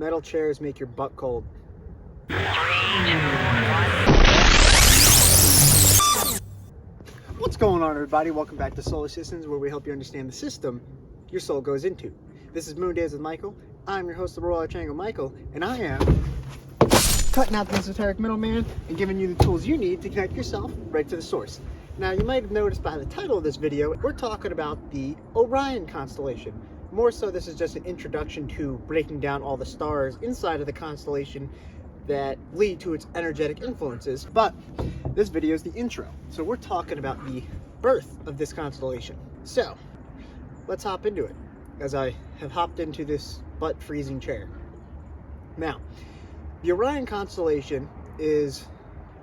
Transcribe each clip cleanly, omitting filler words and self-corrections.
Metal chairs make your butt cold. What's going on, everybody? Welcome back to Solar Systems, where we help you understand the system your soul goes into. This is Moon Days with Michael. I'm your host, the Royal Triangle Michael, and I am cutting out the esoteric middleman and giving you the tools you need to connect yourself right to the source. Now, you might have noticed by the title of this video, we're talking about the Orion Constellation. More so, this is just an introduction to breaking down all the stars inside of the constellation that lead to its energetic influences. But this video is the intro. So we're talking about the birth of this constellation. So let's hop into it, as I have hopped into this butt freezing chair. Now, the Orion Constellation is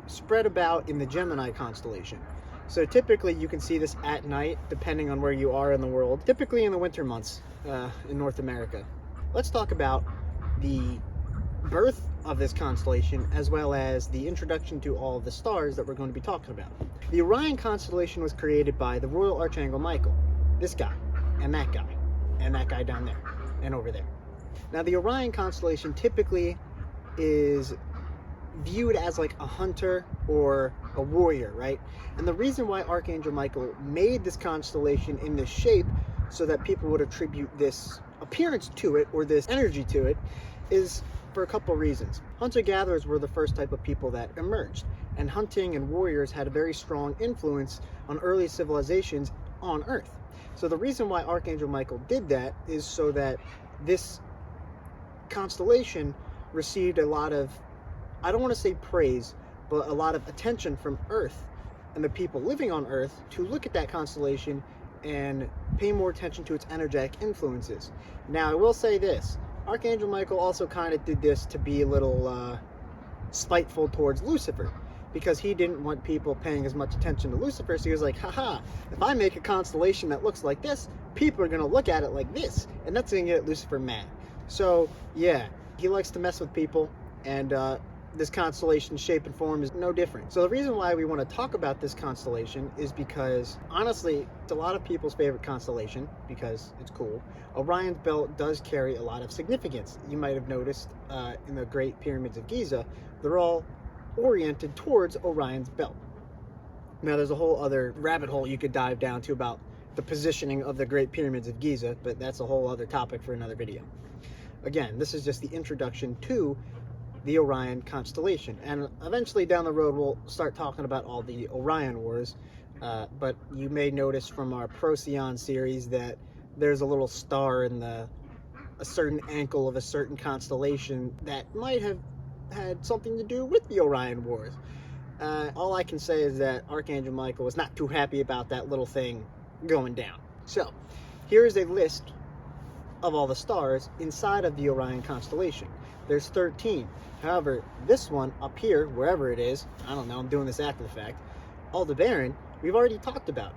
spread about in the Gemini constellation. So typically you can see this at night, depending on where you are in the world, typically in the winter months in North America. Let's talk about the birth of this constellation, as well as the introduction to all of the stars that we're going to be talking about. The Orion Constellation was created by the Royal Archangel Michael, this guy, and that guy down there, and over there. Now, the Orion Constellation typically is viewed as like a hunter or a warrior, right? And the reason why Archangel Michael made this constellation in this shape, so that people would attribute this appearance to it, or this energy to it, is for a couple reasons. Hunter-gatherers were the first type of people that emerged, and hunting and warriors had a very strong influence on early civilizations on Earth. So the reason why Archangel Michael did that is so that this constellation received a lot of, I don't want to say praise, but a lot of attention from Earth and the people living on Earth to look at that constellation and pay more attention to its energetic influences. Now, I will say this, Archangel Michael also kind of did this to be a little spiteful towards Lucifer, because he didn't want people paying as much attention to Lucifer. So he was like, haha, if I make a constellation that looks like this, people are going to look at it like this, and that's going to get Lucifer mad. So yeah, he likes to mess with people, and this constellation shape and form is no different. So the reason why we want to talk about this constellation is because, honestly, it's a lot of people's favorite constellation because it's cool. Orion's belt does carry a lot of significance. You might have noticed in the Great Pyramids of Giza, they're all oriented towards Orion's belt. Now, there's a whole other rabbit hole you could dive down to about the positioning of the Great Pyramids of Giza, but that's a whole other topic for another video. Again, this is just the introduction to the Orion Constellation, and eventually down the road we'll start talking about all the Orion Wars, but you may notice from our Procyon series that there's a little star in a certain ankle of a certain constellation that might have had something to do with the Orion Wars. All I can say is that Archangel Michael was not too happy about that little thing going down. So here is a list of all the stars inside of the Orion Constellation. There's 13. However, this one up here, wherever it is, I don't know, I'm doing this after the fact, Aldebaran, we've already talked about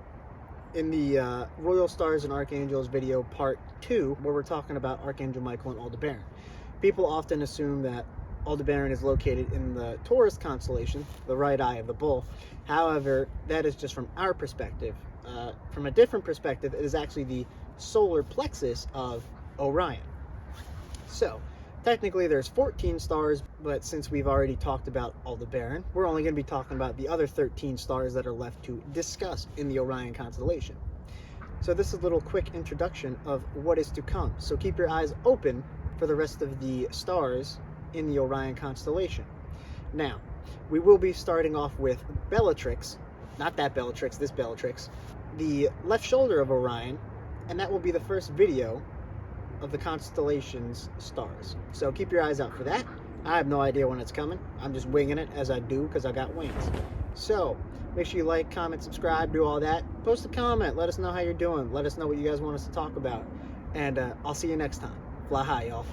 in the Royal Stars and Archangels video part 2, where we're talking about Archangel Michael and Aldebaran. People often assume that Aldebaran is located in the Taurus constellation, the right eye of the bull. However, that is just from our perspective. From a different perspective, it is actually the solar plexus of Orion. So technically there's 14 stars, but since we've already talked about Aldebaran, we're only going to be talking about the other 13 stars that are left to discuss in the Orion Constellation. So this is a little quick introduction of what is to come. So keep your eyes open for the rest of the stars in the Orion Constellation. Now, we will be starting off with Bellatrix, not that Bellatrix, this Bellatrix, the left shoulder of Orion, and that will be the first video of the constellation's stars. So keep your eyes out for that. I have no idea when it's coming. I'm just winging it as I do because I got wings. So make sure you like, comment, subscribe, do all that. Post a comment. Let us know how you're doing. Let us know what you guys want us to talk about. And I'll see you next time. Fly high, y'all.